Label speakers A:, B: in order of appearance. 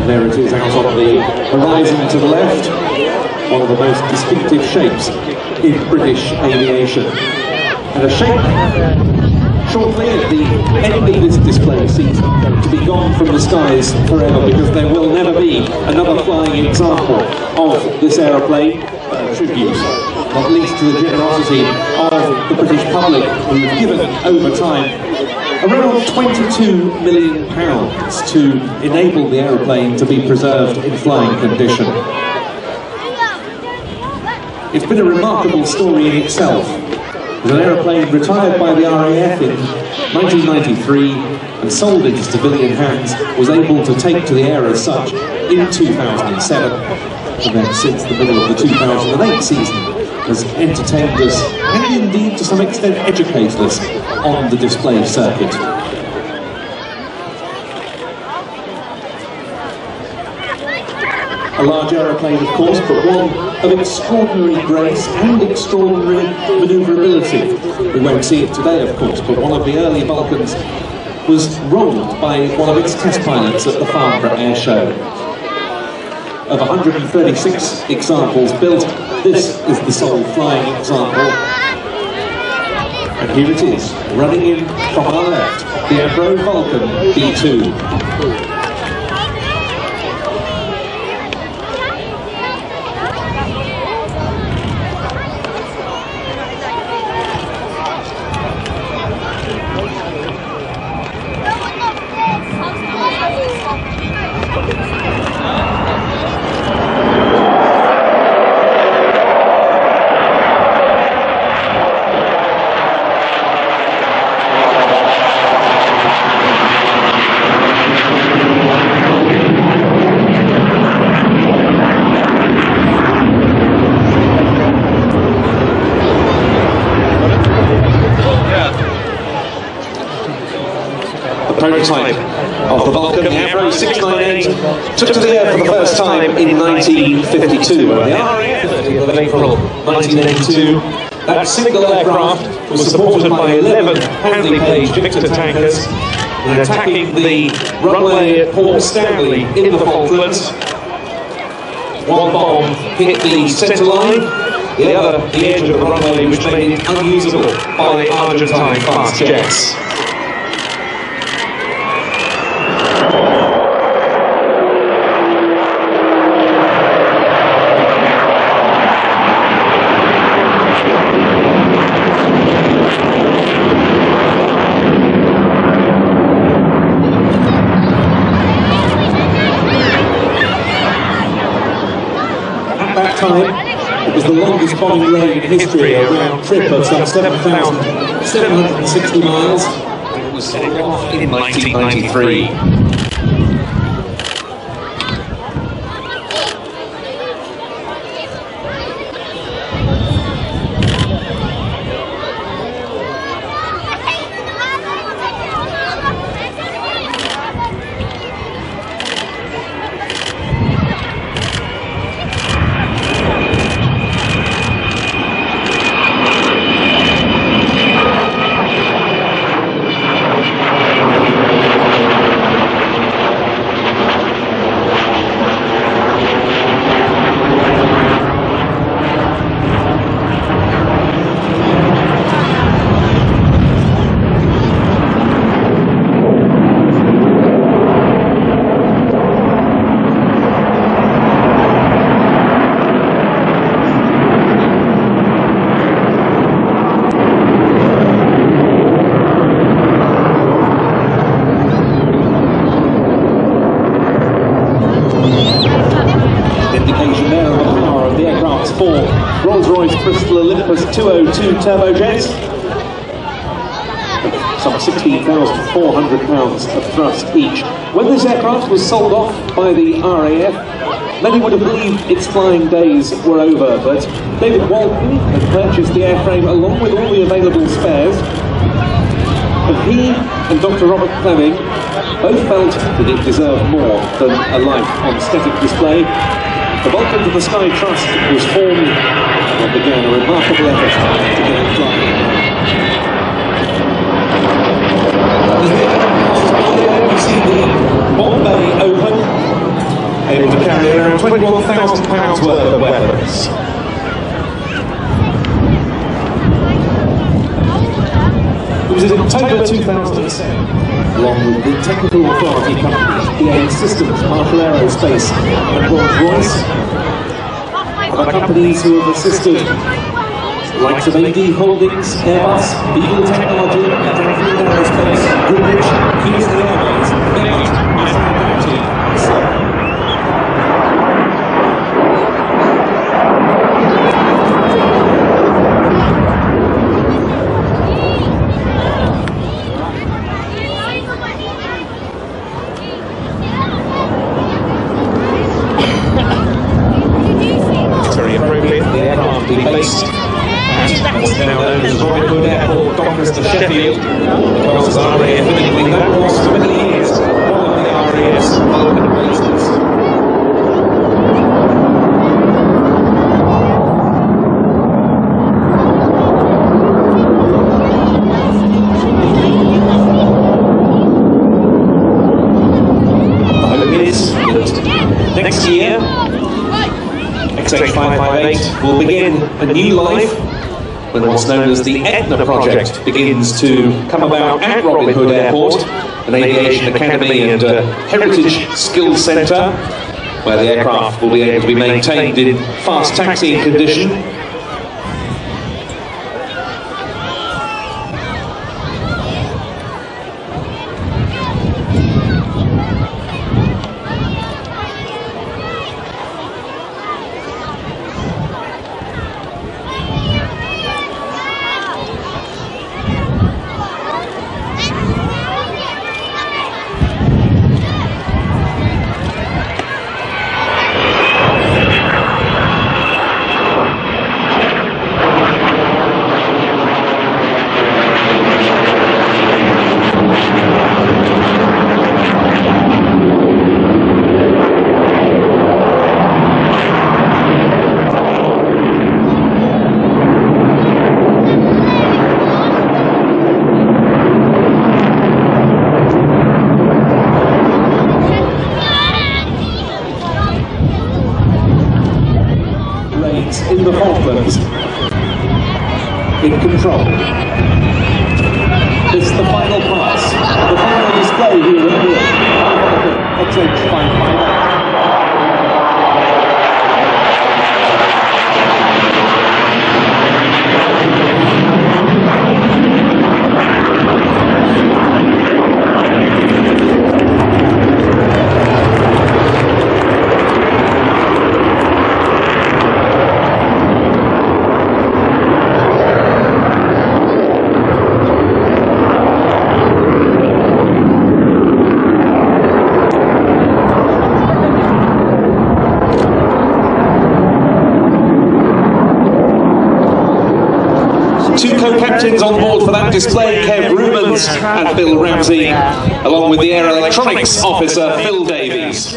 A: And there it is out on the horizon to the left, one of the most distinctive shapes in British aviation. And a shape shortly at the end of this display season to be gone from the skies forever, because there will never be another flying example of this aeroplane. Tribute, not least to the generosity of the British public, who have given over time around £22 million to enable the aeroplane to be preserved in flying condition. It's been a remarkable story in itself. It was an aeroplane retired by the RAF in 1993 and sold into civilian hands, was able to take to the air as such in 2007, and then since the middle of the 2008 season has entertained us and indeed to some extent educated us on the display circuit. A large aeroplane, of course, but one of extraordinary grace and extraordinary manoeuvrability. We won't see it today, of course, but one of the early Vulcans was rolled by one of its test pilots at the Farnborough Air Show. Of 136 examples built, this is the sole flying example. And here it is, running in from our left, the Avro Vulcan B2. Prototype of the Vulcan, the Avro 698, took to the air for the first time in 1952. On the RAF of April 1982, that single aircraft was supported by 11 Handley Page Victor tankers in attacking the runway at Port Stanley in the Falklands. One bomb hit the centre line, the other the edge of the runway, which made it unusable by Argentine fast jets. It was the longest bombing raid in history, a round trip of some 7,760 miles. It was set off in 1993. Rolls-Royce Bristol Olympus 202 turbojets, some 16,400 pounds of thrust each. When this aircraft was sold off by the RAF, many would have believed its flying days were over, but David Walton had purchased the airframe along with all the available spares, and he and Dr. Robert Fleming both felt that it deserved more than a life on static display. The Vulcan to the Sky Trust was formed and began a remarkable effort to get it flying. As the aircraft, you see the bomb bay open, several £1,000 worth of weapons. It was in October 2007, along with the technical authority companies, BAE Systems, Marshall Aerospace and Rolls-Royce, other companies who have assisted, the likes of AD Holdings, Airbus, Beagle Technology, Avro Aerospace, Greenwich, Kingsley Airways, Airbus, based at what's now known as Rhyl Airport, Doncaster, Sheffield, because as RAF Italy, that was for many years one of the RAF's Vulcan bases. The hope is that next year XH558 will begin a new life when what's known as the Etna project begins to come about at Robin Hood Airport, an aviation academy and heritage skills centre where the aircraft will be able to be maintained in fast taxiing condition. In the Falklands, in control. This is the final pass, the final display here at Rhyl XH558. Two co-captains on board for that display, Kev Rumans and Bill Ramsey, along with the Air Electronics officer, Phil Davies.